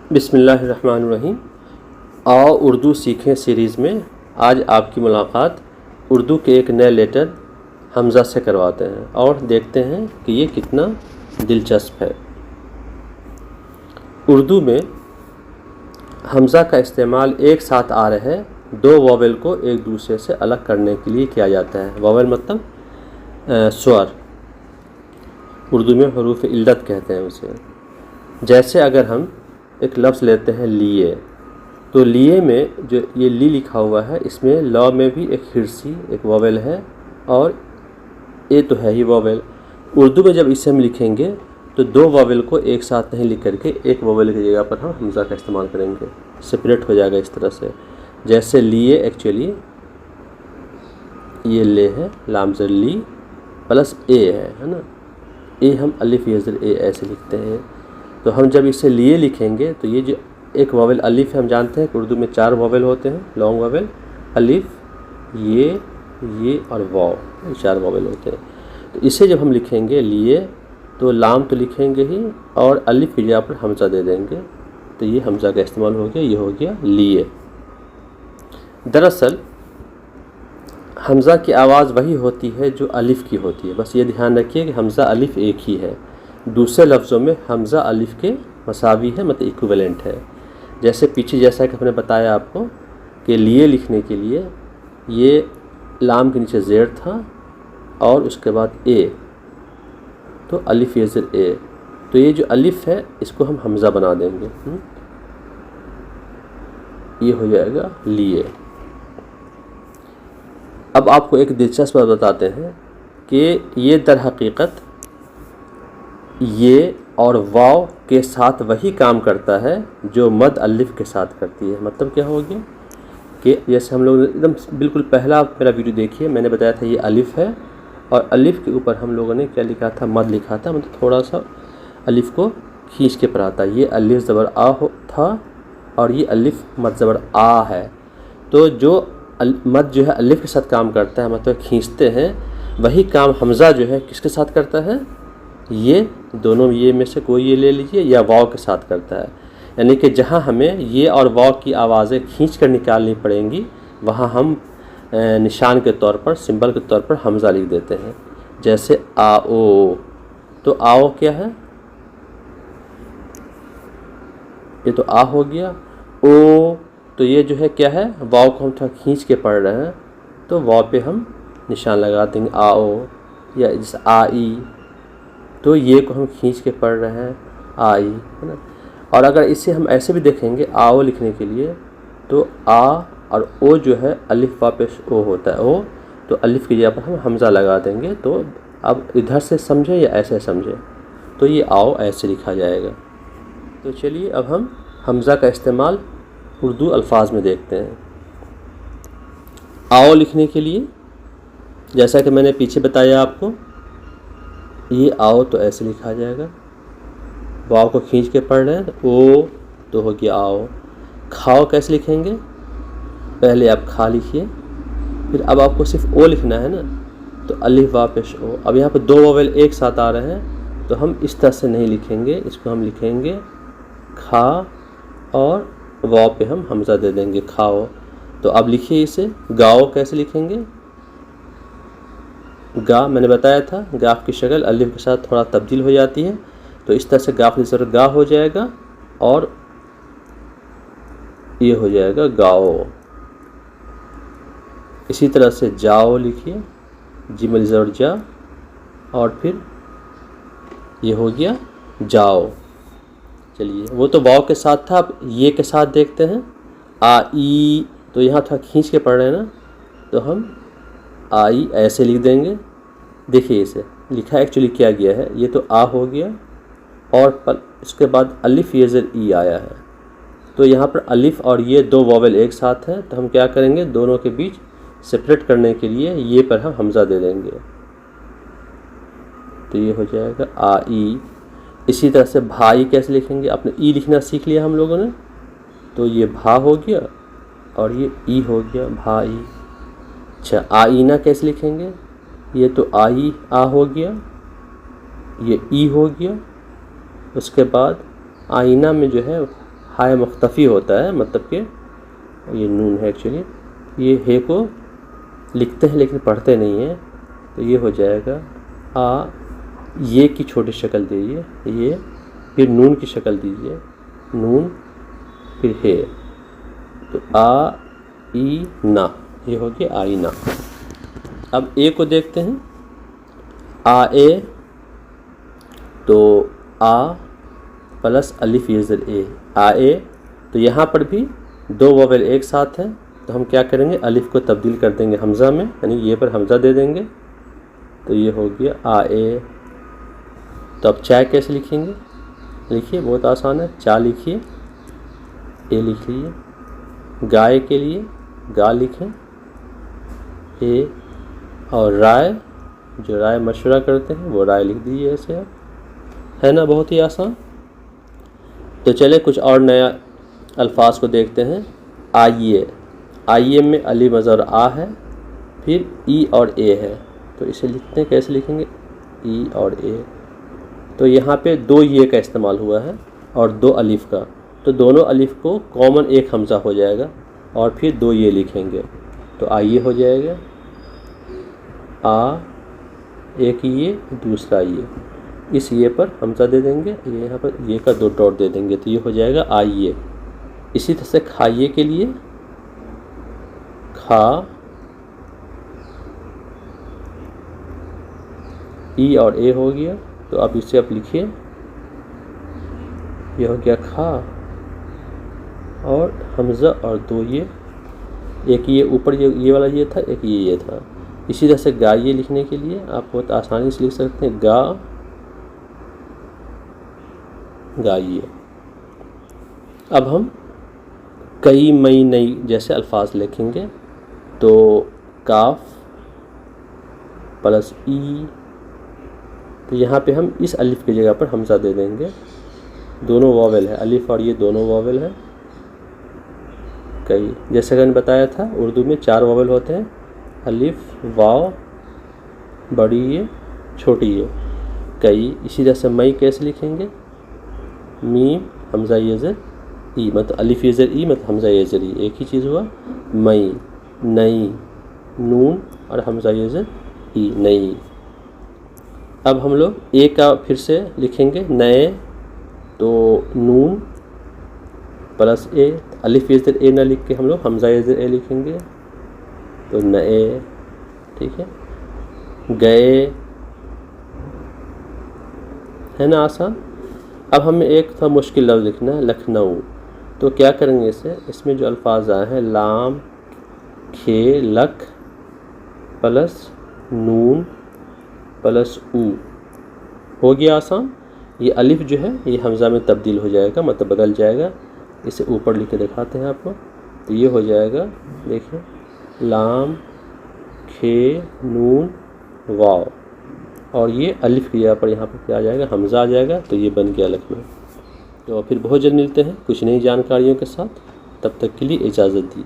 बिस्मिल्लाहिर्रहमानिर्रहीम। आओ उर्दू सीखें सीरीज़ में आज आपकी मुलाकात उर्दू के एक नए लेटर हमज़ा से करवाते हैं और देखते हैं कि ये कितना दिलचस्प है। उर्दू में हमज़ा का इस्तेमाल एक साथ आ रहे दो वॉवेल को एक दूसरे से अलग करने के लिए किया जाता है। वॉवेल मतलब स्वर, उर्दू में हरूफ इल्लत कहते हैं उसे। जैसे अगर हम एक लफ्ज़ लेते हैं लिए, तो लिए में जो ये ली लिखा हुआ है इसमें लॉ में भी एक हिरसी एक वॉवेल है और ए तो है ही वॉवेल। उर्दू में जब इसे हम लिखेंगे तो दो वॉवेल को एक साथ नहीं लिख करके एक वॉवेल की जगह पर हम हमज़ा का इस्तेमाल करेंगे, सेपरेट हो जाएगा इस तरह से। जैसे लिए एक्चुअली ये ले है, लामज़र ली प्लस ए है ना। ए हम अलिफ यज़र ए ऐसे लिखते हैं। तो हम जब इसे लिए लिखेंगे तो ये जो एक वॉवेल अलिफ है, हम जानते हैं कि उर्दू में 4 वॉवेल होते हैं, लॉन्ग वॉवेल अलिफ, ये और वाव, ये 4 वॉवेल होते हैं। तो इसे जब हम लिखेंगे लिए तो लाम तो लिखेंगे ही और अलिफ की जगह पर हमज़ा दे देंगे, तो ये हमज़ा का इस्तेमाल हो गया, ये हो गया लिए। दरअसल हमज़ा की आवाज़ वही होती है जो अलिफ की होती है, बस ये ध्यान रखिए कि हमज़ा अलिफ एक ही है। दूसरे लफ्ज़ों में हमज़ा अलिफ के मसावी है, मतलब इक्विवेलेंट है। जैसे पीछे जैसा कि हमने बताया आपको कि लिए लिखने के लिए ये लाम के नीचे ज़ेर था और उसके बाद ए, तो अलिफ यज़र ए, तो ये जो अलिफ है इसको हम हमज़ा बना देंगे, ये हो जाएगा लिए। अब आपको एक दिलचस्प बात बताते हैं कि ये दर हकीकत ये और वाव के साथ वही काम करता है जो मद अलिफ के साथ करती है। मतलब क्या हो गया कि जैसे हम लोग एकदम बिल्कुल पहला मेरा वीडियो देखिए, मैंने बताया था ये अलिफ है और अलिफ के ऊपर हम लोगों ने क्या लिखा था, मद लिखा था, मतलब थोड़ा सा अलिफ को खींच के पढ़ा था। ये अलिफ ज़बर आ था और ये अलिफ मद ज़बर आ है। तो जो मद जो है अलिफ के साथ काम करता है, मतलब खींचते हैं, वही काम हमज़ा जो है किसके साथ करता है, ये दोनों ये में से कोई ये ले लीजिए, या वाव के साथ करता है। यानी कि जहाँ हमें ये और वाव की आवाज़ें खींच कर निकालनी पड़ेंगी वहाँ हम निशान के तौर पर, सिंबल के तौर पर हमज़ा लिख देते हैं। जैसे आओ, तो आओ क्या है, ये तो आ हो गया। ओ, तो ये जो है क्या है, वाव को हम थोड़ा खींच के पढ़ रहे हैं, तो वाव पे हम निशान लगा देंगे आओ। या जैसे आई, तो ये को हम खींच के पढ़ रहे हैं आई, है ना। और अगर इसे हम ऐसे भी देखेंगे आओ लिखने के लिए, तो आ और ओ जो है अलिफ वापस ओ होता है, ओ, तो अलिफ की जगह पर हम हमज़ा लगा देंगे। तो अब इधर से समझे या ऐसे समझे, तो ये आओ ऐसे लिखा जाएगा। तो चलिए अब हम हमज़ा का इस्तेमाल उर्दू अल्फाज में देखते हैं। आओ लिखने के लिए जैसा कि मैंने पीछे बताया आपको, ये आओ तो ऐसे लिखा जाएगा, वाव को खींच के पढ़ रहे हैं, ओ तो हो गया आओ। खाओ कैसे लिखेंगे, पहले आप खा लिखिए, फिर अब आपको सिर्फ ओ लिखना है ना, तो अलिफ वाव पेश ओ। अब यहाँ पर दो वॉवेल एक साथ आ रहे हैं, तो हम इस तरह से नहीं लिखेंगे, इसको हम लिखेंगे खा और वाव पे हम हमज़ा दे देंगे खाओ। तो अब लिखिए इसे, गाओ कैसे लिखेंगे, गा मैंने बताया था गाफ की शक्ल अलिफ के साथ थोड़ा तब्दील हो जाती है, तो इस तरह से गाफ ज़र गा हो जाएगा और ये हो जाएगा गाओ। इसी तरह से जाओ लिखिए, जिमल ज़र जा, और फिर ये हो गया जाओ। चलिए वो तो वाव के साथ था, अब ये के साथ देखते हैं। आई, तो यहाँ थोड़ा खींच के पढ़ रहे हैं ना, तो हम आई ऐसे लिख देंगे। देखिए इसे लिखा एक्चुअली क्या गया है, ये तो आ हो गया और इसके बाद अलिफ यज़र ई आया है, तो यहाँ पर अलिफ और ये दो वॉवेल एक साथ हैं, तो हम क्या करेंगे, दोनों के बीच सेपरेट करने के लिए ये पर हम हमज़ा दे देंगे, तो ये हो जाएगा आई। इसी तरह से भाई कैसे लिखेंगे, आपने ई लिखना सीख लिया हम लोगों ने, तो ये भा हो गया और ये ई हो गया भाई। अच्छा, आईना कैसे लिखेंगे, ये तो आई आ हो गया, ये ई हो गया, उसके बाद आईना में जो है हाय मुख्तफ़ी होता है, मतलब कि ये नून है एक्चुअली, ये हे को लिखते हैं लेकिन पढ़ते नहीं हैं, तो ये हो जाएगा आ, ये की छोटी शक्ल दीजिए, ये फिर नून की शक्ल दीजिए, नून फिर हे, तो आ ई ना, ये हो गया आईना। अब ए को देखते हैं, आ ए, तो आ प्लस अलिफ ये ज़र ए, आ ए, तो यहाँ पर भी दो वोवेल एक साथ है, तो हम क्या करेंगे, अलिफ को तब्दील कर देंगे हमज़ा में, यानी ये पर हमज़ा दे देंगे, तो ये हो गया आ ए। तो अब चाय कैसे लिखेंगे, लिखिए, बहुत आसान है, चा लिखिए, ए लिख लीजिए, गाय के लिए गा लिखें, ए, और राय, जो राय मशवरा करते हैं वो राय लिख दीजिए, ऐसे है ना, बहुत ही आसान। तो चले कुछ और नया अल्फाज को देखते हैं। आइए, आइए में अली मज़र आ है, फिर ई और ए है, तो इसे लिखते हैं, कैसे लिखेंगे, ई और ए, तो यहाँ पे दो ये का इस्तेमाल हुआ है और दो अलिफ का, तो दोनों अलिफ को कॉमन एक हमज़ा हो जाएगा और फिर दो ये लिखेंगे, तो आइए हो जाएगा, आ, एक ये दूसरा ये, इस ये पर हमज़ा दे देंगे, ये यहाँ पर ये का दो डॉट दे देंगे, तो ये हो जाएगा आइए। इसी तरह से खाइए के लिए खा, ई और ए हो गया, तो अब इसे आप लिखिए, यह हो गया खा, और हमज़ा और दो ये, एक ये ऊपर ये वाला ये था, एक ये था। इसी तरह से गाइए लिखने के लिए आप बहुत आसानी से लिख सकते हैं, गा, गाइए। अब हम कई, मई, नई जैसे अल्फाज लिखेंगे, तो काफ प्लस ई, तो यहाँ पे हम इस अलिफ की जगह पर हमज़ा दे देंगे, दोनों वावेल है, अलिफ और ये दोनों वावेल है। कई, जैसे मैंने बताया था उर्दू में 4 वावेल होते हैं, अलिफ, वाव, बड़ी ये, छोटी ये, कई। इसी तरह से मई कैसे लिखेंगे, मीम, हमज़ा ये ज़र ई, मतलब अलिफ ये ज़र ई, मतलब हमज़ा ये ज़र ई, एक ही चीज़ हुआ। मई, नई, नून और हमज़ा ये ज़र ई, नई। अब हम लोग ए का फिर से लिखेंगे, नए, तो नून प्लस ए, अलिफ ये ज़र ए ना लिख के हम लोग हमज़ा ये ज़र ए लिखेंगे, तो नए, ठीक है। गए, है ना आसान। अब हमें एक था मुश्किल लफ्ज़ लिखना है, लखनऊ, तो क्या करेंगे इसे, इसमें जो अल्फाज आए हैं लाम, खे, लख प्लस नून प्लस ऊ, हो गया आसान। ये अलिफ जो है ये हमज़ा में तब्दील हो जाएगा, मतलब बदल जाएगा। इसे ऊपर लिख के दिखाते हैं आपको, तो ये हो जाएगा, देखिए, लाम, खे, नून, वाव, और ये अलिफ की जगह पर यहाँ पर क्या आ जाएगा, हमज़ा आ जाएगा, तो ये बन गया लखनऊ। तो फिर बहुत जल्द मिलते हैं कुछ नई जानकारियों के साथ, तब तक के लिए इजाज़त दी।